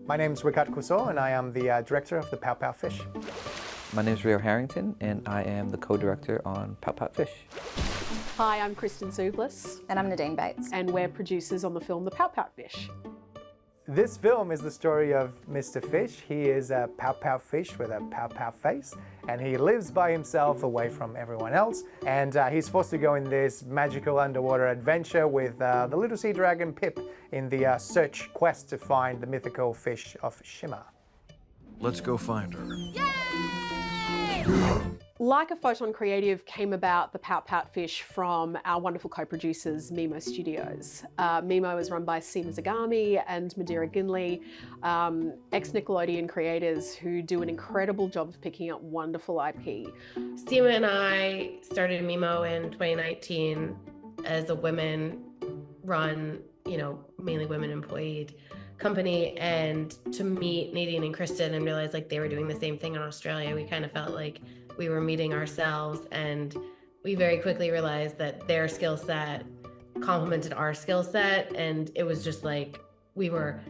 My name is Rickard Cousteau and I am the director of the Pout-Pout Fish. My name is Rio Harrington and I am the co-director on Pout-Pout Fish. Hi, I'm Kristen Zublis. And I'm Nadine Bates. And we're producers on the film The Pout-Pout Fish. This film is the story of Mr. Fish. He is a pout-pout fish with a pout-pout face, and he lives by himself away from everyone else. And he's forced to go in this magical underwater adventure with the little sea dragon Pip in the search quest to find the mythical fish of Shimmer. Let's go find her. Like a Photon Creative came about the Pout-Pout Fish from our wonderful co-producers, Mimo Studios. Mimo is run by Seema Zagami and Madeira Ginley, ex-Nickelodeon creators who do an incredible job of picking up wonderful IP. Seema and I started Mimo in 2019 as a women-run, mainly women-employed company, and to meet Nadine and Kristen and realize like they were doing the same thing in Australia, we kind of felt like we were meeting ourselves, and we very quickly realized that their skill set complemented our skill set, and it was just like we were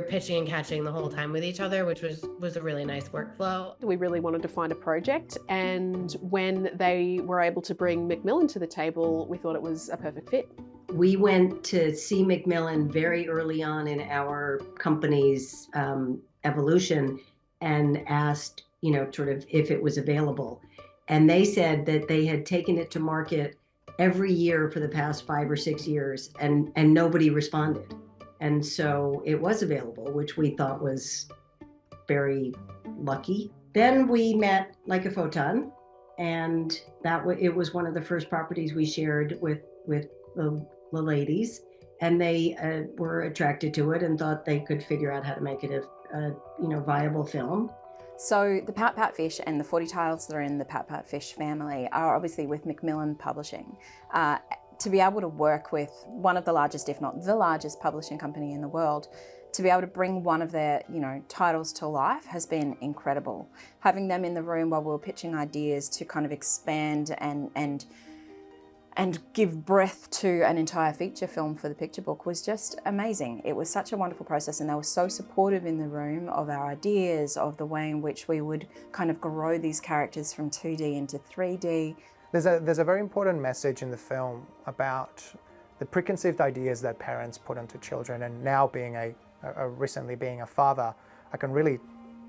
pitching and catching the whole time with each other, which was a really nice workflow. We really wanted to find a project, and when they were able to bring Macmillan to the table, we thought it was a perfect fit. We went to see Macmillan very early on in our company's evolution and asked, sort of if it was available. And they said that they had taken it to market every year for the past 5 or 6 years, and nobody responded. And so it was available, which we thought was very lucky. Then we met Like a Photon, and it was one of the first properties we shared with the ladies, and they were attracted to it and thought they could figure out how to make it a viable film. So the Pout-Pout Fish and the 40 titles that are in the Pout-Pout Fish family are obviously with Macmillan Publishing. To be able to work with one of the largest, if not the largest publishing company in the world, to be able to bring one of their titles to life has been incredible. Having them in the room while we were pitching ideas to kind of expand and give breath to an entire feature film for the picture book was just amazing. It was such a wonderful process, and they were so supportive in the room of our ideas, of the way in which we would kind of grow these characters from 2D into 3D. There's a very important message in the film about the preconceived ideas that parents put onto children, and now recently being a father, I can really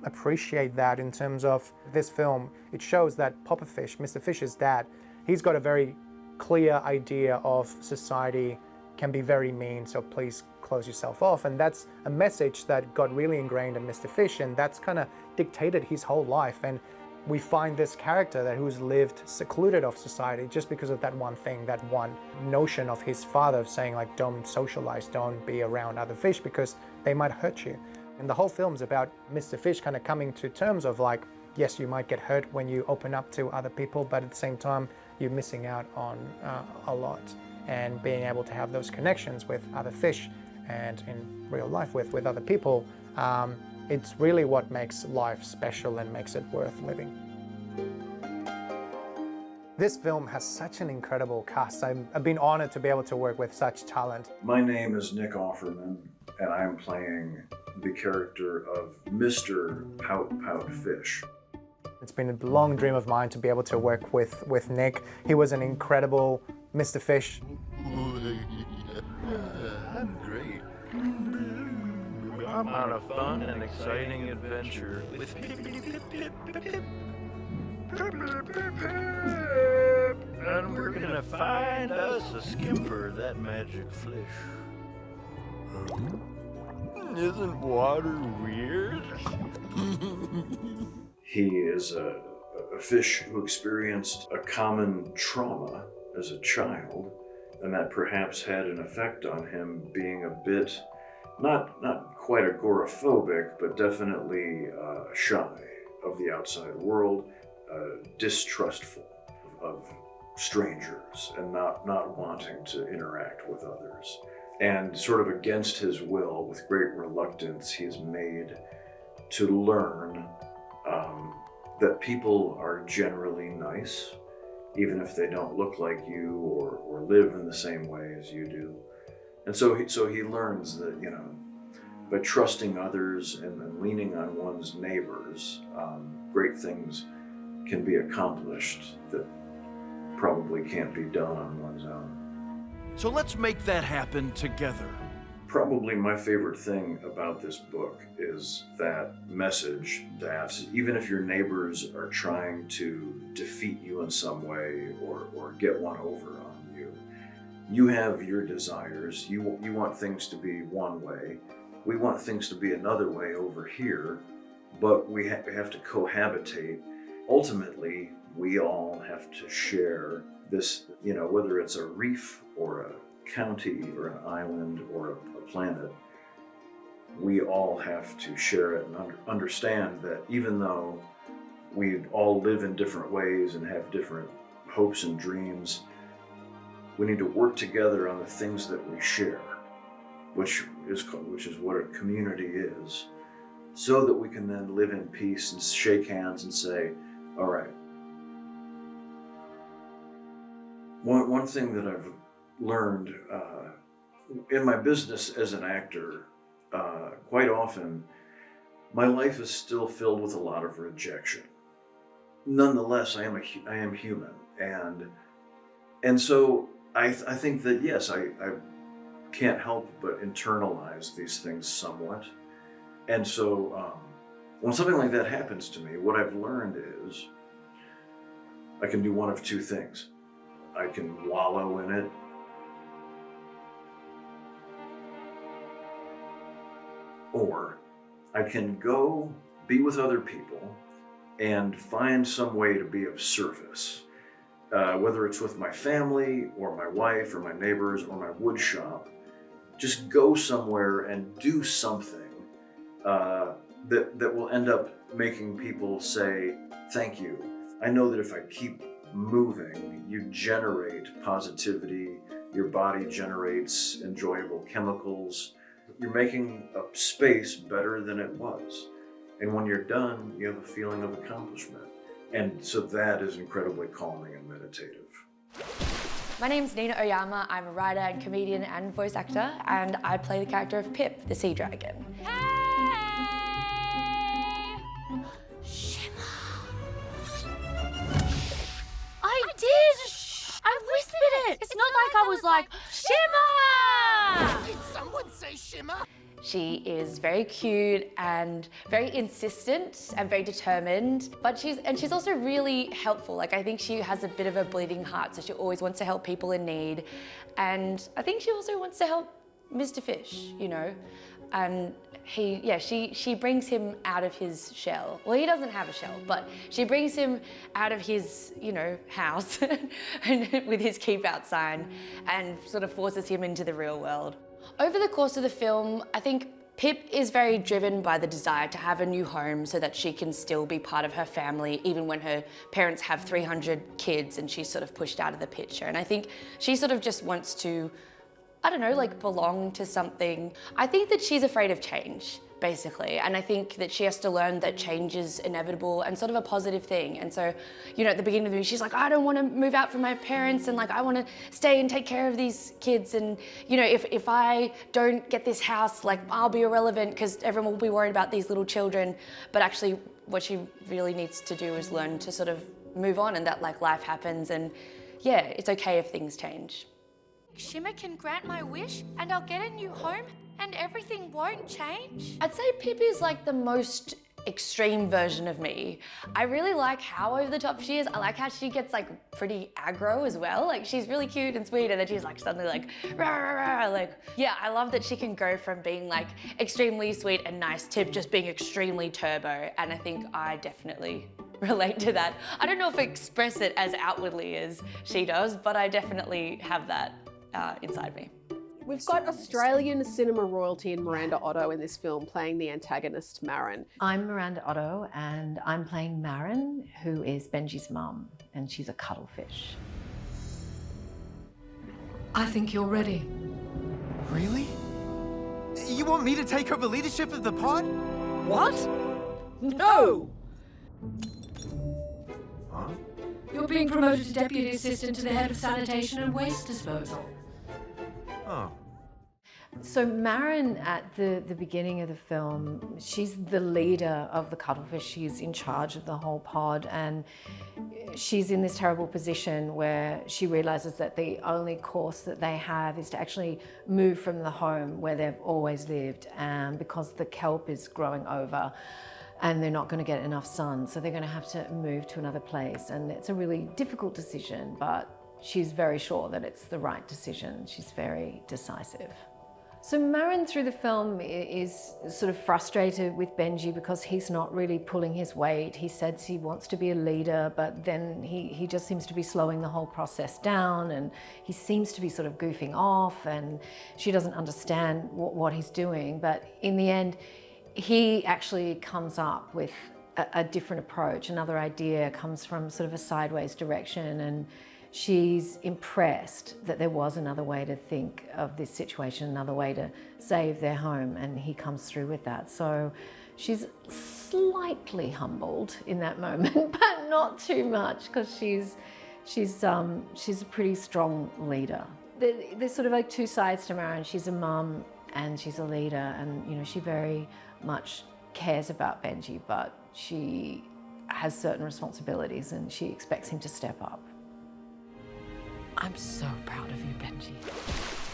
appreciate that in terms of this film. It shows that Papa Fish, Mr. Fish's dad, he's got a very clear idea of society can be very mean, so please close yourself off. And that's a message that got really ingrained in Mr. Fish, and that's kind of dictated his whole life. And we find this character who's lived secluded of society just because of that one thing, that one notion of his father saying like, don't socialize, don't be around other fish because they might hurt you. And the whole film's about Mr. Fish kind of coming to terms of like, yes, you might get hurt when you open up to other people, but at the same time, you're missing out on a lot. And being able to have those connections with other fish and in real life with other people, it's really what makes life special and makes it worth living. This film has such an incredible cast. I've been honored to be able to work with such talent. My name is Nick Offerman, and I'm playing the character of Mr. Pout-Pout Fish. It's been a long dream of mine to be able to work with Nick. He was an incredible Mr. Fish. I'm great. I'm on a fun and exciting adventure with Pip, and we're gonna find us a skimper, that magic fish. Isn't water weird? He is a fish who experienced a common trauma as a child, and that perhaps had an effect on him being a bit, not quite agoraphobic, but definitely shy of the outside world, distrustful of strangers, and not wanting to interact with others. And sort of against his will, with great reluctance, he is made to learn that people are generally nice, even if they don't look like you or live in the same way as you do. And so he learns that, by trusting others and leaning on one's neighbors, great things can be accomplished that probably can't be done on one's own. So let's make that happen together. Probably my favorite thing about this book is that message that even if your neighbors are trying to defeat you in some way or get one over on you, you have your desires. You want things to be one way. We want things to be another way over here, but we have to cohabitate. Ultimately, we all have to share this, whether it's a reef or a county or an island or a planet, we all have to share it and understand that even though we all live in different ways and have different hopes and dreams, we need to work together on the things that we share, which is what a community is, so that we can then live in peace and shake hands and say, all right. One thing that I've learned in my business as an actor, quite often, my life is still filled with a lot of rejection. Nonetheless, I am human, and so I think that yes, I can't help but internalize these things somewhat, and so when something like that happens to me, what I've learned is I can do one of two things. I can wallow in it, or I can go be with other people and find some way to be of service, whether it's with my family or my wife or my neighbors or my wood shop. Just go somewhere and do something that will end up making people say, thank you. I know that if I keep moving, you generate positivity, your body generates enjoyable chemicals. You're making a space better than it was. And when you're done, you have a feeling of accomplishment. And so that is incredibly calming and meditative. My name's Nina Oyama. I'm a writer and comedian and voice actor, and I play the character of Pip, the sea dragon. I did! I whispered it! It's not like I was like, Shimmer! Did someone say Shimmer? She is very cute and very insistent and very determined, but she's also really helpful. Like, I think she has a bit of a bleeding heart, so she always wants to help people in need. And I think she also wants to help Mr. Fish, and she brings him out of his shell. Well, he doesn't have a shell, but she brings him out of his, house and with his keep out sign and sort of forces him into the real world. Over the course of the film, I think Pip is very driven by the desire to have a new home so that she can still be part of her family, even when her parents have 300 kids and she's sort of pushed out of the picture. And I think she sort of just wants to, belong to something. I think that she's afraid of change, basically. And I think that she has to learn that change is inevitable and sort of a positive thing. And so, at the beginning of the movie, she's like, I don't want to move out from my parents, and I want to stay and take care of these kids. And, if I don't get this house, I'll be irrelevant because everyone will be worried about these little children. But actually, what she really needs to do is learn to sort of move on, and that life happens, and yeah, it's okay if things change. Shimmer can grant my wish and I'll get a new home and everything won't change? I'd say Pip is the most extreme version of me. I really like how over the top she is. I like how she gets pretty aggro as well. She's really cute and sweet, and then she's suddenly rah, rah, rah. Yeah, I love that she can go from being extremely sweet and nice to just being extremely turbo, and I think I definitely relate to that. I don't know if I express it as outwardly as she does, but I definitely have that inside me. We've got Australian cinema royalty in Miranda Otto in this film playing the antagonist, Marin. I'm Miranda Otto, and I'm playing Marin, who is Benji's mum, and she's a cuttlefish. I think you're ready. Really? You want me to take over leadership of the pod? What? No! Huh? You're being promoted to Deputy Assistant to the Head of Sanitation and Waste Disposal. Oh. So So Marin, at the beginning of the film, she's the leader of the cuttlefish. She's in charge of the whole pod, and she's in this terrible position where she realizes that the only course that they have is to actually move from the home where they've always lived, because the kelp is growing over and they're not going to get enough sun. So they're going to have to move to another place. And it's a really difficult decision, but she's very sure that it's the right decision. She's very decisive. So Marin through the film is sort of frustrated with Benji because he's not really pulling his weight. He says he wants to be a leader, but then he just seems to be slowing the whole process down, and he seems to be sort of goofing off, and she doesn't understand what he's doing. But in the end, he actually comes up with a different approach. Another idea comes from sort of a sideways direction, and she's impressed that there was another way to think of this situation, another way to save their home, and he comes through with that. So she's slightly humbled in that moment, but not too much, because she's a pretty strong leader. There's sort of like two sides to Marin. She's a mum and she's a leader, and you know, she very much cares about Benji, but she has certain responsibilities and she expects him to step up. I'm so proud of you, Benji.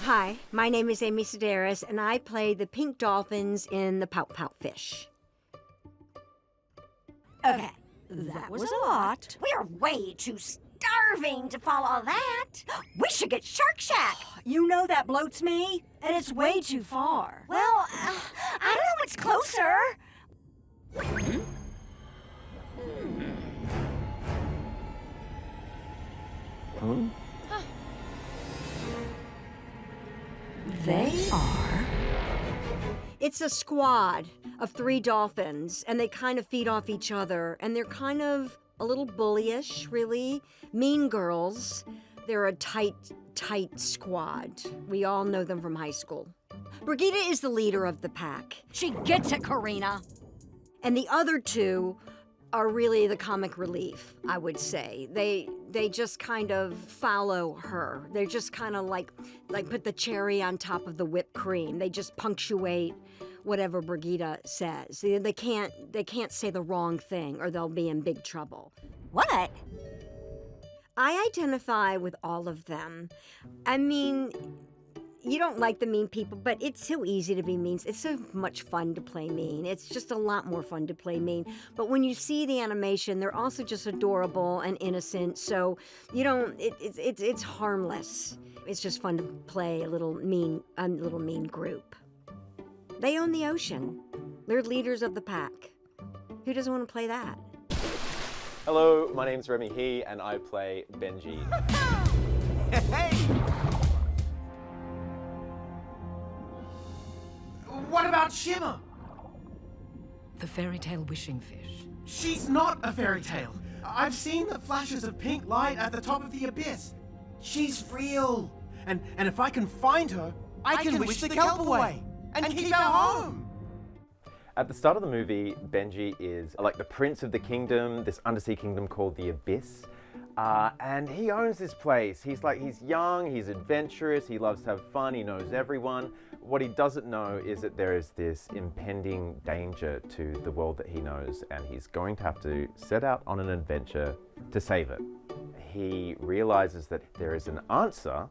Hi, my name is Amy Sedaris, and I play the pink dolphins in the Pout-Pout Fish. Okay, that was a lot. We're way too starving to follow that. We should get Shark Shack. You know that bloats me, and it's way too far. Well, I don't know what's closer. Hmm? They are. It's a squad of 3 dolphins, and they kind of feed off each other, and they're kind of a little bullyish, really. Mean girls. They're a tight squad. We all know them from high school. Brigida is the leader of the pack. She gets it, Karina. And the other 2 are really the comic relief, I would say. They just kind of follow her. They're just kind of like put the cherry on top of the whipped cream. They just punctuate whatever Brigida says. They can't say the wrong thing or they'll be in big trouble. What? I identify with all of them. I mean, you don't like the mean people, but it's so easy to be mean. It's so much fun to play mean. It's just a lot more fun to play mean. But when you see the animation, they're also just adorable and innocent. So you don't. It's harmless. It's just fun to play a little mean group. They own the ocean. They're leaders of the pack. Who doesn't want to play that? Hello, my name's Remy He, and I play Benji. Hey! What about Shimmer? The fairy tale wishing fish. She's not a fairy tale. I've seen the flashes of pink light at the top of the abyss. She's real. And if I can find her, I can wish the kelp away and keep her home. At the start of the movie, Benji is like the prince of the kingdom, this undersea kingdom called the Abyss. And he owns this place. He's young, he's adventurous, he loves to have fun, he knows everyone. What he doesn't know is that there is this impending danger to the world that he knows, and he's going to have to set out on an adventure to save it. He realizes that there is an answer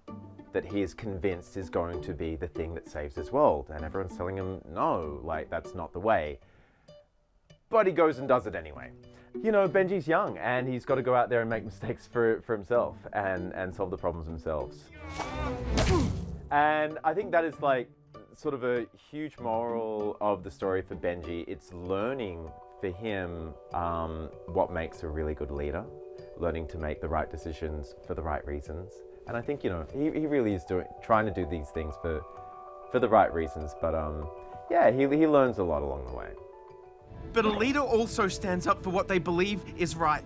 that he is convinced is going to be the thing that saves his world, and everyone's telling him, no, like, that's not the way. But he goes and does it anyway. You know, Benji's young, and he's got to go out there and make mistakes for himself and solve the problems themselves. And I think that is like sort of a huge moral of the story for Benji. It's learning for him what makes a really good leader, learning to make the right decisions for the right reasons. And I think, you know, he really is trying to do these things for the right reasons. But yeah, he learns a lot along the way. But a leader also stands up for what they believe is right.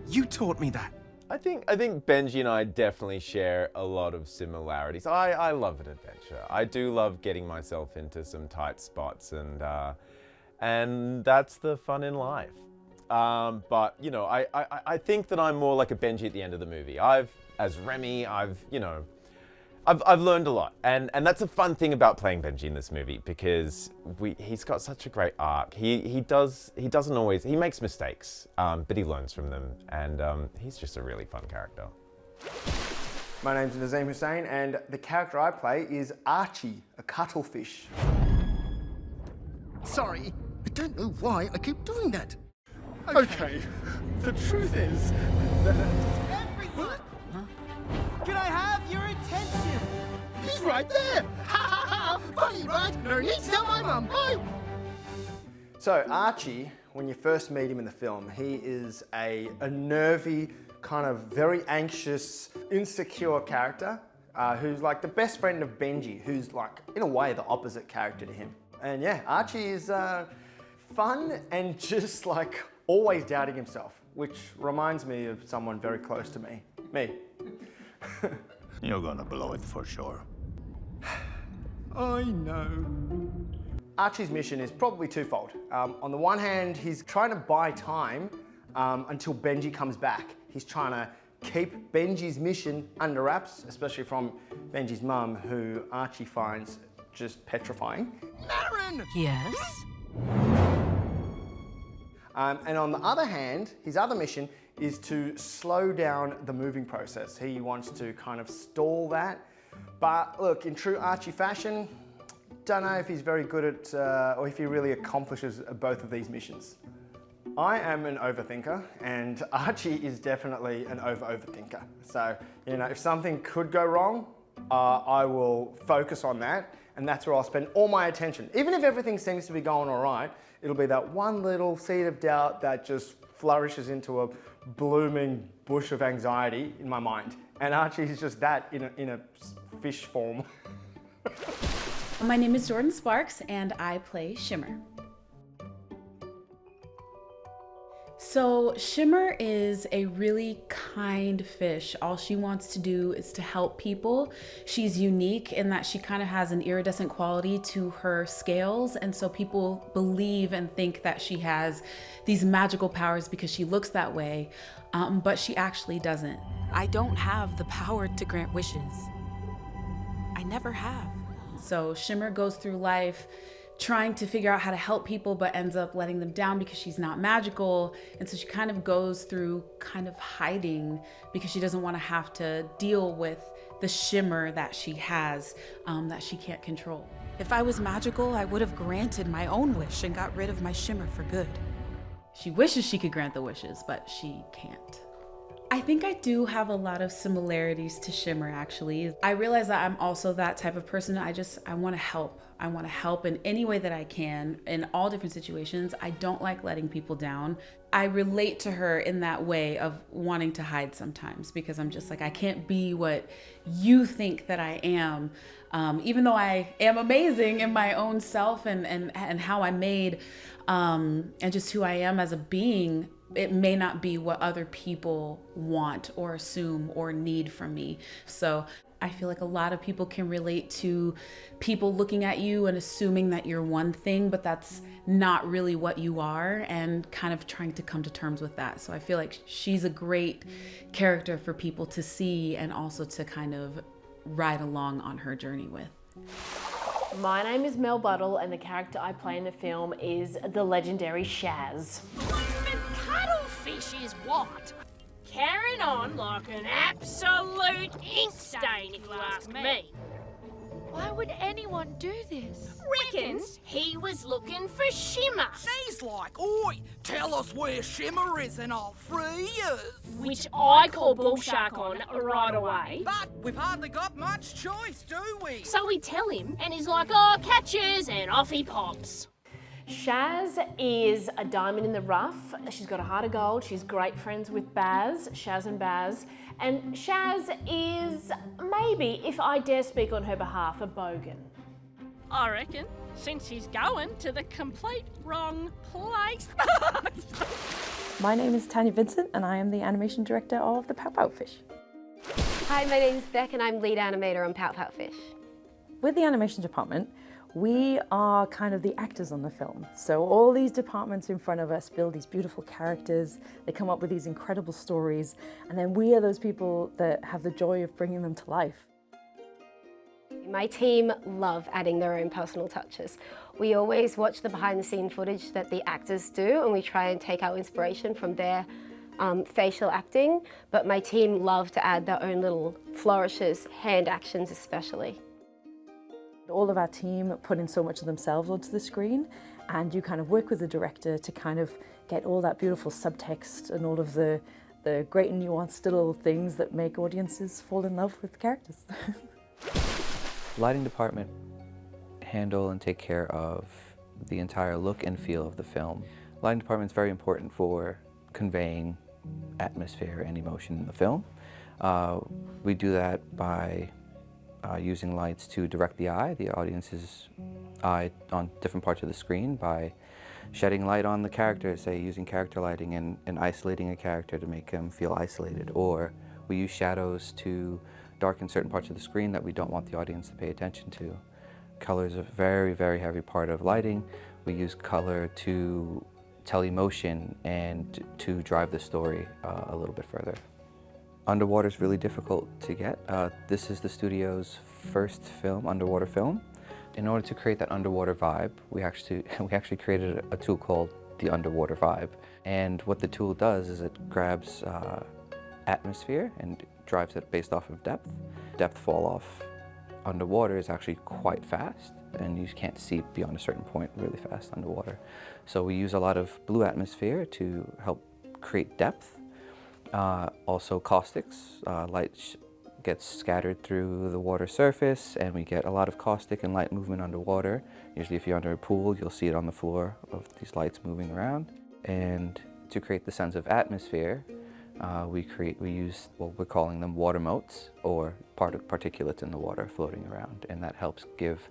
You taught me that. I think Benji and I definitely share a lot of similarities. I love an adventure. I do love getting myself into some tight spots, and that's the fun in life. But you know, I think that I'm more like a Benji at the end of the movie. As Remy, I've learned a lot, and that's a fun thing about playing Benji in this movie, because he's got such a great arc. He makes mistakes, but he learns from them, and he's just a really fun character. My name's Nazim Hussain, and the character I play is Archie, a cuttlefish. Sorry, I don't know why I keep doing that. Okay, the truth is that... Everyone! Can I have your attention? He's right there! Ha ha ha! Funny, right? No need to tell my mum. Hi! So Archie, when you first meet him in the film, he is a nervy, kind of very anxious, insecure character who's like the best friend of Benji, who's like, in a way, the opposite character to him. And yeah, Archie is fun and just like always doubting himself, which reminds me of someone very close to me. Me. You're gonna blow it for sure. I know. Archie's mission is probably twofold. On the one hand, he's trying to buy time until Benji comes back. He's trying to keep Benji's mission under wraps, especially from Benji's mum, who Archie finds just petrifying. Marin! Yes? And on the other hand, his other mission is to slow down the moving process. He wants to kind of stall that. But look, in true Archie fashion, don't know if he's very good at, or if he really accomplishes both of these missions. I am an overthinker, and Archie is definitely an overthinker. So, you know, if something could go wrong, I will focus on that, and that's where I'll spend all my attention. Even if everything seems to be going all right, it'll be that one little seed of doubt that just flourishes into a blooming bush of anxiety in my mind. And Archie is just that in a fish form. My name is Jordan Sparks, and I play Shimmer. So Shimmer is a really kind fish. All she wants to do is to help people. She's unique in that she kind of has an iridescent quality to her scales, and so people believe and think that she has these magical powers because she looks that way, but she actually doesn't. I don't have the power to grant wishes. I never have. So Shimmer goes through life trying to figure out how to help people, but ends up letting them down because she's not magical. And so she kind of goes through kind of hiding because she doesn't want to have to deal with the shimmer that she has that she can't control. If I was magical, I would have granted my own wish and got rid of my shimmer for good. She wishes she could grant the wishes, but she can't. I think I do have a lot of similarities to Shimmer, actually. I realize that I'm also that type of person. I want to help. I want to help in any way that I can in all different situations. I don't like letting people down. I relate to her in that way of wanting to hide sometimes because I'm just like, I can't be what you think that I am. Even though I am amazing in my own self and how I'm made and just who I am as a being, it may not be what other people want or assume or need from me. So I feel like a lot of people can relate to people looking at you and assuming that you're one thing, but that's not really what you are, and kind of trying to come to terms with that. So I feel like she's a great character for people to see and also to kind of ride along on her journey with. My name is Mel Buttle, and the character I play in the film is the legendary Shaz. Cuttlefish is what? Carrying on like an absolute ink stain, if you ask me. Why would anyone do this? Reckons he was looking for Shimmer. She's like, oi, tell us where Shimmer is and I'll free you. Which I call bullshark on right away. But we've hardly got much choice, do we? So we tell him, and he's like, oh, catches, and off he pops. Shaz is a diamond in the rough. She's got a heart of gold. She's great friends with Baz, Shaz and Baz. And Shaz is, maybe, if I dare speak on her behalf, a bogan. I reckon, since he's going to the complete wrong place. My name is Tanya Vincent, and I am the animation director of the Pout-Pout Fish. Hi, my name is Beck, and I'm lead animator on Pout-Pout Fish. With the animation department, we are kind of the actors on the film. So all these departments in front of us build these beautiful characters, they come up with these incredible stories, and then we are those people that have the joy of bringing them to life. My team love adding their own personal touches. We always watch the behind-the-scene footage that the actors do, and we try and take our inspiration from their facial acting, but my team love to add their own little flourishes, hand actions especially. All of our team put in so much of themselves onto the screen, and you kind of work with the director to kind of get all that beautiful subtext and all of the great and nuanced little things that make audiences fall in love with the characters. Lighting department handle and take care of the entire look and feel of the film. Lighting department is very important for conveying atmosphere and emotion in the film. We do that by using lights to direct the audience's eye on different parts of the screen, by shedding light on the character, say using character lighting and isolating a character to make them feel isolated. Or we use shadows to darken certain parts of the screen that we don't want the audience to pay attention to. Color is a very, very heavy part of lighting. We use color to tell emotion and to drive the story a little bit further. Underwater is really difficult to get. This is the studio's first underwater film. In order to create that underwater vibe, we actually created a tool called the Underwater Vibe. And what the tool does is it grabs atmosphere and drives it based off of depth. Depth fall off underwater is actually quite fast, and you can't see beyond a certain point really fast underwater. So we use a lot of blue atmosphere to help create depth. Also caustics, light gets scattered through the water surface, and we get a lot of caustic and light movement underwater. Usually if you're under a pool, you'll see it on the floor of these lights moving around. And to create the sense of atmosphere, we use what we're calling them water motes, or particulates in the water floating around, and that helps give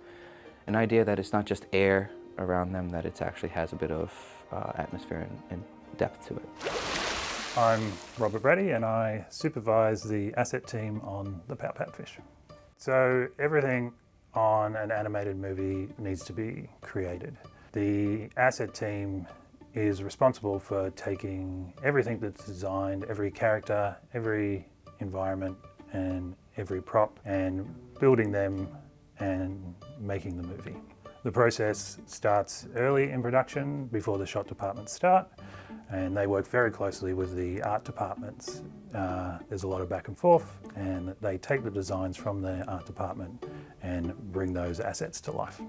an idea that it's not just air around them, that it actually has a bit of atmosphere and depth to it. I'm Robert Brady, and I supervise the asset team on the Pout-Pout Fish. So everything on an animated movie needs to be created. The asset team is responsible for taking everything that's designed, every character, every environment, and every prop, and building them and making the movie. The process starts early in production, before the shot departments start, and they work very closely with the art departments. There's a lot of back and forth, and they take the designs from the art department and bring those assets to life.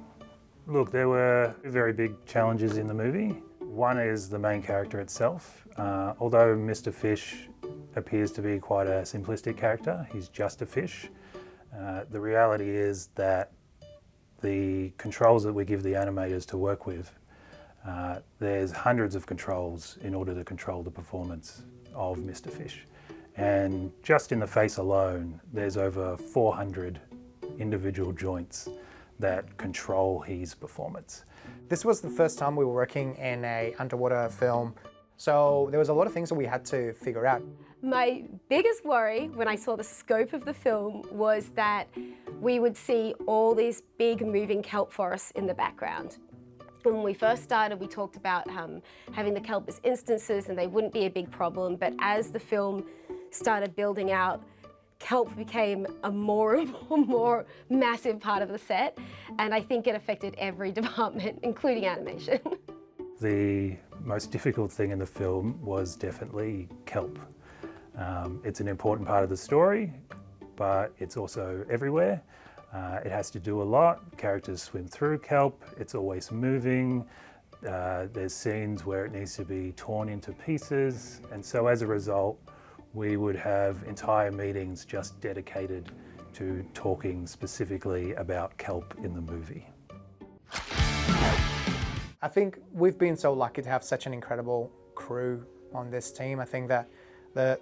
Look, there were very big challenges in the movie. One is the main character itself. Although Mr. Fish appears to be quite a simplistic character, he's just a fish. The reality is that the controls that we give the animators to work with, there's hundreds of controls in order to control the performance of Mr. Fish. And just in the face alone, there's over 400 individual joints that control his performance. This was the first time we were working in an underwater film, so there was a lot of things that we had to figure out. My biggest worry when I saw the scope of the film was that we would see all these big moving kelp forests in the background. When we first started, we talked about having the kelp as instances and they wouldn't be a big problem, but as the film started building out, kelp became a more and more massive part of the set, and I think it affected every department, including animation. The most difficult thing in the film was definitely kelp. It's an important part of the story, but it's also everywhere. It has to do a lot. Characters swim through kelp. It's always moving. There's scenes where it needs to be torn into pieces. And so as a result, we would have entire meetings just dedicated to talking specifically about kelp in the movie. I think we've been so lucky to have such an incredible crew on this team. I think that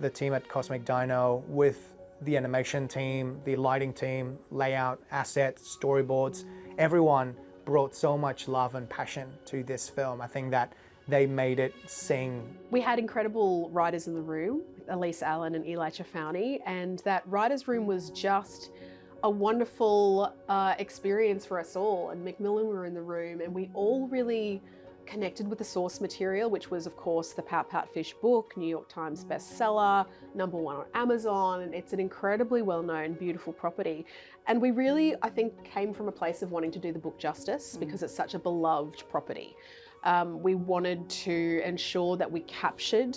the team at Cosmic Dino, with the animation team, the lighting team, layout, assets, storyboards, everyone brought so much love and passion to this film. I think that they made it sing. We had incredible writers in the room, Elise Allen and Eli Chafani, and that writer's room was just a wonderful experience for us all. And Macmillan were in the room, and we all really connected with the source material, which was of course the Pout-Pout Fish book, New York Times bestseller, #1 on Amazon. It's an incredibly well-known, beautiful property. And we really, I think, came from a place of wanting to do the book justice because it's such a beloved property. We wanted to ensure that we captured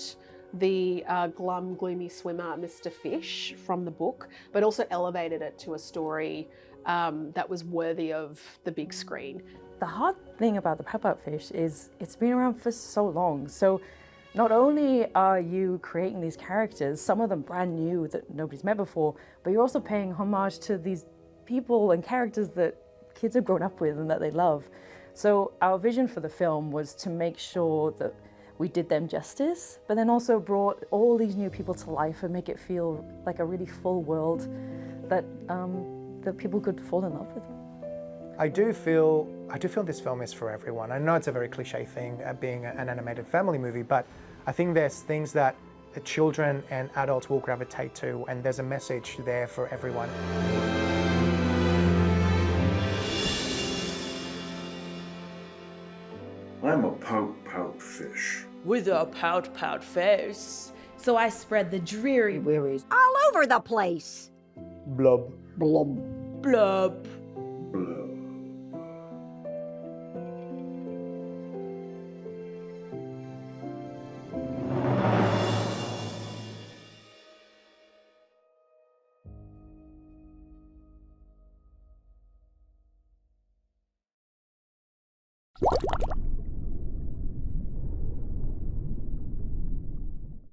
the glum, gloomy swimmer, Mr. Fish, from the book, but also elevated it to a story that was worthy of the big screen. The hard thing about the Pout-Pout Fish is it's been around for so long. So not only are you creating these characters, some of them brand new that nobody's met before, but you're also paying homage to these people and characters that kids have grown up with and that they love. So our vision for the film was to make sure that we did them justice, but then also brought all these new people to life and make it feel like a really full world that, that people could fall in love with. I do feel this film is for everyone. I know it's a very cliche thing, being an animated family movie, but I think there's things that children and adults will gravitate to, and there's a message there for everyone. I'm a pout-pout fish. With a pout-pout face. So I spread the dreary wearies all over the place. Blub. Blub. blub. Blub.